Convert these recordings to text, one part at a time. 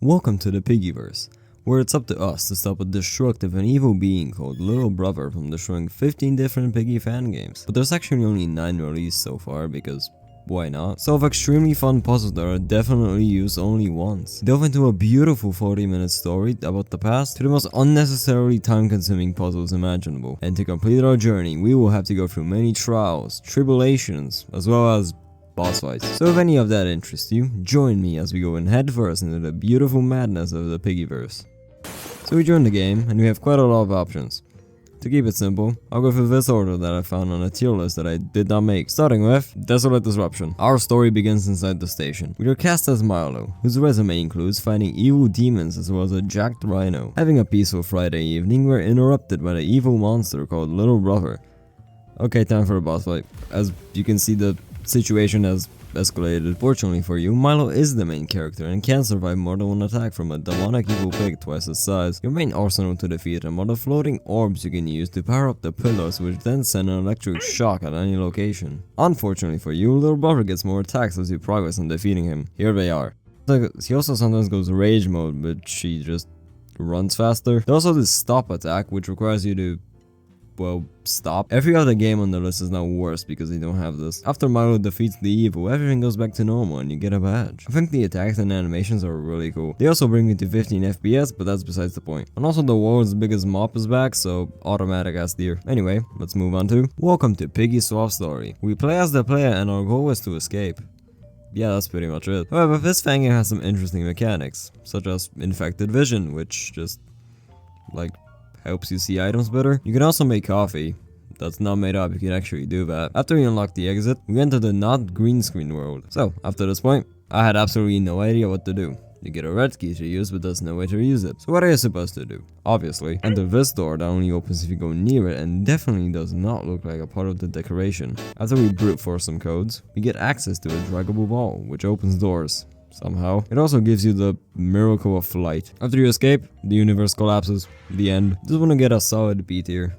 Welcome to the Piggyverse, where it's up to us to stop a destructive and evil being called Little Brother from destroying 15 different Piggy fan games. But there's actually only 9 released so far because why not? Solve extremely fun puzzles that are definitely used only once. Delve into a beautiful 40-minute story about the past to the most unnecessarily time-consuming puzzles imaginable. And to complete our journey, we will have to go through many trials, tribulations, as well as boss fights. So if any of that interests you, join me as we go in headfirst into the beautiful madness of the Piggyverse. So we join the game, and we have quite a lot of options. To keep it simple, I'll go through this order that I found on a tier list that I did not make. Starting with Desolate Disruption. Our story begins inside the station. We are cast as Milo, whose resume includes fighting evil demons as well as a jacked rhino. Having a peaceful Friday evening, we're interrupted by the evil monster called Little Brother. Okay, time for a boss fight. As you can see, the situation has escalated. Fortunately for you, Milo is the main character and can survive more than one attack from a demonic evil pig twice his size. Your main arsenal to defeat him are the floating orbs you can use to power up the pillars, which then send an electric shock at any location. Unfortunately for you, Little Brother gets more attacks as you progress in defeating him. Here they are. He also sometimes goes rage mode, but she just runs faster. There's also this stop attack, which requires you to stop. Every other game on the list is now worse because they don't have this. After Milo defeats the evil, everything goes back to normal and you get a badge. I think the attacks and animations are really cool. They also bring me to 15 FPS, but that's besides the point. And also the world's biggest mop is back, so automatic as deer. Anyway, let's move on to Welcome to Piggy Swap Story. We play as the player and our goal is to escape. Yeah, that's pretty much it. However, this fan game has some interesting mechanics, such as infected vision, which just helps you see items better. You can also make coffee. That's not made up, you can actually do that. After we unlock the exit, we enter the not green screen world. So, after this point, I had absolutely no idea what to do. You get a red key to use, but there's no way to use it. So what are you supposed to do? Obviously, enter this door that only opens if you go near it and definitely does not look like a part of the decoration. After we brute force some codes, we get access to a draggable ball, which opens doors. Somehow. It also gives you the miracle of flight. After you escape, the universe collapses. The end. Just wanna get a solid B tier.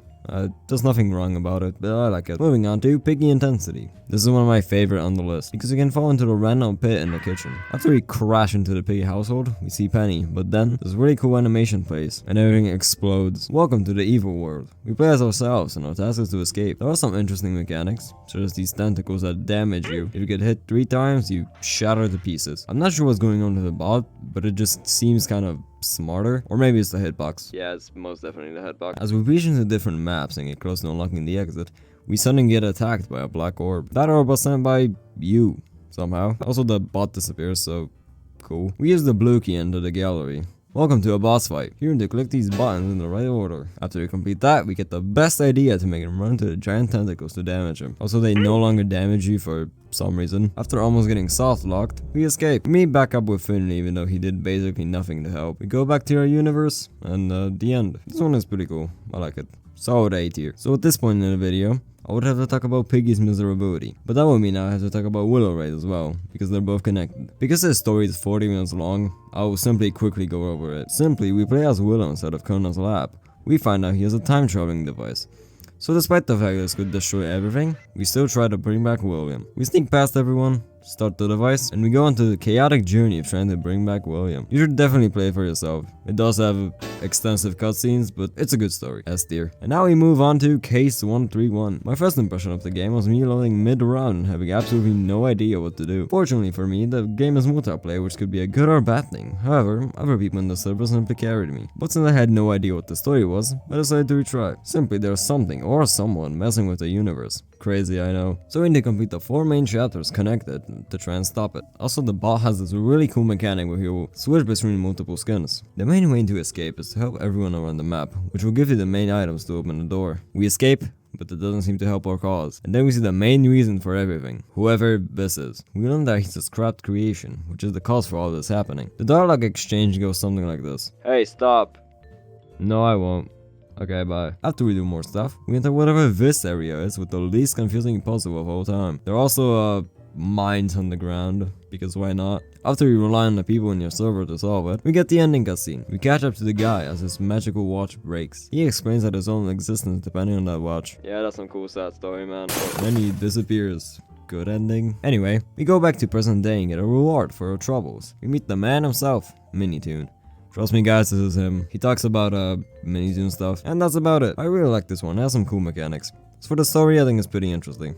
There's nothing wrong about it, but I like it. Moving on to Piggy Intensity. This is one of my favorite on the list, because you can fall into the random pit in the kitchen. After we crash into the Piggy household, we see Penny, but then this really cool animation plays, and everything explodes. Welcome to the evil world. We play as ourselves, and our task is to escape. There are some interesting mechanics, such as these tentacles that damage you. If you get hit 3 times, you shatter to pieces. I'm not sure what's going on with the bot, but it just seems kind of smarter, or maybe it's the hitbox. Yeah, it's most definitely the hitbox. As we reach into different maps and get close to unlocking the exit, we suddenly get attacked by a black orb. That orb was sent by you, somehow. Also the bot disappears, so cool. We use the blue key into the gallery. Welcome to a boss fight. Here to click these buttons in the right order. After we complete that, we get the best idea to make him run to the giant tentacles to damage him. Also, they no longer damage you for some reason. After almost getting soft locked, we escape. We meet back up with Finley even though he did basically nothing to help. We go back to our universe, and the end. This one is pretty cool. I like it. Solid A tier. So at this point in the video, I would have to talk about Piggy's miserability, but that would mean I have to talk about Willow Raid as well, because they're both connected. Because this story is 40 minutes long, I will simply quickly go over it. Simply, we play as Willow instead of Conan's lab. We find out he has a time traveling device. So despite the fact that this could destroy everything, we still try to bring back William. We sneak past everyone, start the device, and we go on to the chaotic journey of trying to bring back William. You should definitely play it for yourself. It does have extensive cutscenes, but it's a good story. S tier. And now we move on to Case 131. My first impression of the game was me loading mid-run and having absolutely no idea what to do. Fortunately for me, the game is multiplayer, which could be a good or bad thing. However, other people in the server simply carried me. But since I had no idea what the story was, I decided to retry. Simply, there's something or someone messing with the universe. Crazy, I know. So we need to complete the 4 main chapters connected to try and stop it. Also, the bot has this really cool mechanic where he will switch between multiple skins. The main way to escape is to help everyone around the map, which will give you the main items to open the door. We escape, but that doesn't seem to help our cause. And then we see the main reason for everything, whoever this is. We learn that he's a scrapped creation, which is the cause for all this happening. The dialogue exchange goes something like this. Hey, stop. No, I won't. Okay, bye. After we do more stuff, we enter whatever this area is with the least confusing puzzle of all time. There are also mines on the ground, because why not? After you rely on the people in your server to solve it, we get the ending cutscene. We catch up to the guy as his magical watch breaks. He explains that his own existence depending on that watch. Yeah, that's some cool sad story, man. Then he disappears. good ending. Anyway, we go back to present day and get a reward for our troubles. We meet the man himself, Minitoon. Trust me guys, this is him. He talks about Minitoon stuff, and that's about it. I really like this one, it has some cool mechanics. As for the story, I think it's pretty interesting.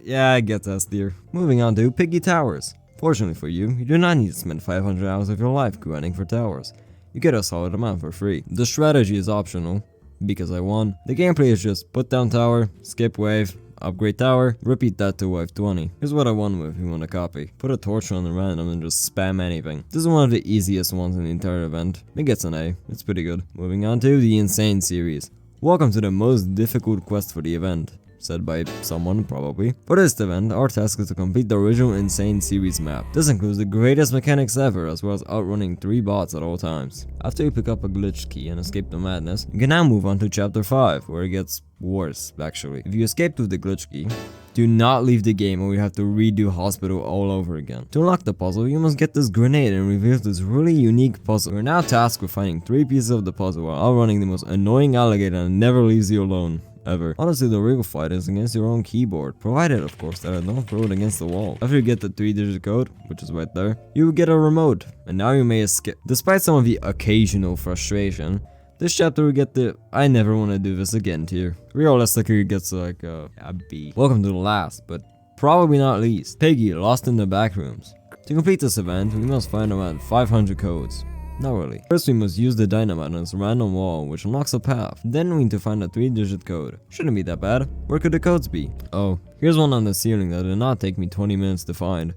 Yeah, I get S tier. Moving on to Piggy Towers. Fortunately for you, you do not need to spend 500 hours of your life grinding for towers. You get a solid amount for free. The strategy is optional, because I won. The gameplay is just put down tower, skip wave, upgrade tower, repeat that to wave 20. Here's what I won with if you want a copy. Put a torch on the random and just spam anything. This is one of the easiest ones in the entire event. It gets an A, it's pretty good. Moving on to the Insane series. Welcome to the most difficult quest for the event. Said by someone, probably. For this event, our task is to complete the original Insane series map. This includes the greatest mechanics ever, as well as outrunning 3 bots at all times. After you pick up a glitch key and escape the madness, you can now move on to chapter 5, where it gets worse, actually. If you escaped with the glitch key, do not leave the game or you have to redo hospital all over again. To unlock the puzzle, you must get this grenade and reveal this really unique puzzle. You're now tasked with finding 3 pieces of the puzzle while outrunning the most annoying alligator that never leaves you alone. Ever. Honestly, the real fight is against your own keyboard, provided of course that I don't throw it against the wall. After you get the 3-digit code, which is right there, you get a remote, and now you may escape. Despite some of the occasional frustration, this chapter will get the I never want to do this again tier. Realistically, it gets like a B. Welcome to the last, but probably not least, Piggy lost in the backrooms. To complete this event, we must find around 500 codes. Not really. First we must use the dynamite on this random wall, which unlocks a path. Then we need to find a 3-digit code. Shouldn't be that bad. Where could the codes be? Oh, here's one on the ceiling that did not take me 20 minutes to find.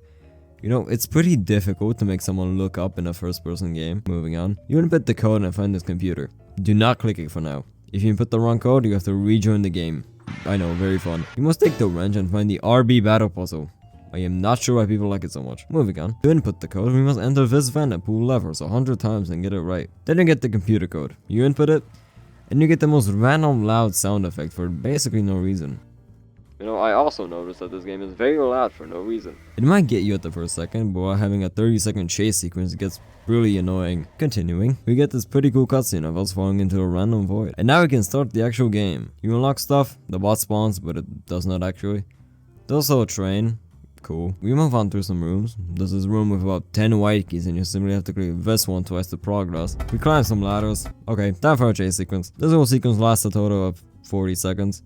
You know, it's pretty difficult to make someone look up in a first-person game. Moving on. You input the code and find this computer. Do not click it for now. If you input the wrong code, you have to rejoin the game. I know, very fun. You must take the wrench and find the RB battle puzzle. I am not sure why people like it so much. Moving on. To input the code, we must enter this vent and pull levers 100 times and get it right. Then you get the computer code. You input it, and you get the most random loud sound effect for basically no reason. You know, I also noticed that this game is very loud for no reason. It might get you at the first second, but while having a 30-second chase sequence gets really annoying. Continuing, we get this pretty cool cutscene of us falling into a random void. And now we can start the actual game. You unlock stuff, the bot spawns, but it does not actually. There's also a train. Cool. We move on through some rooms. There's this room with about 10 white keys and you simply have to click this one twice to progress. We climb some ladders. Okay, time for a chase sequence. This whole sequence lasts a total of 40 seconds.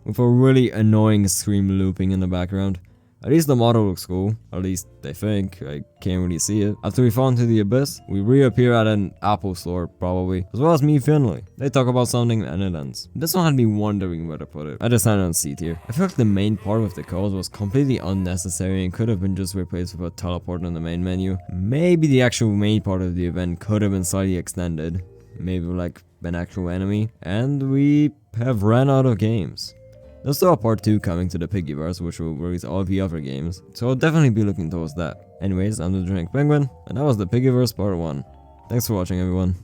With a really annoying scream looping in the background. At least the model looks cool. At least they think. I can't really see it. After we fall into the abyss, we reappear at an Apple store, probably. As well as me Finley. They talk about something and it ends. This one had me wondering where to put it. I decided on C tier. I feel like the main part with the codes was completely unnecessary and could have been just replaced with a teleport in the main menu. Maybe the actual main part of the event could have been slightly extended. Maybe like an actual enemy. And we have ran out of games. There's still a part 2 coming to the Piggyverse, which will release all the other games, so I'll definitely be looking towards that. Anyways, I'm the Drink Penguin, and that was the Piggyverse part 1. Thanks for watching everyone.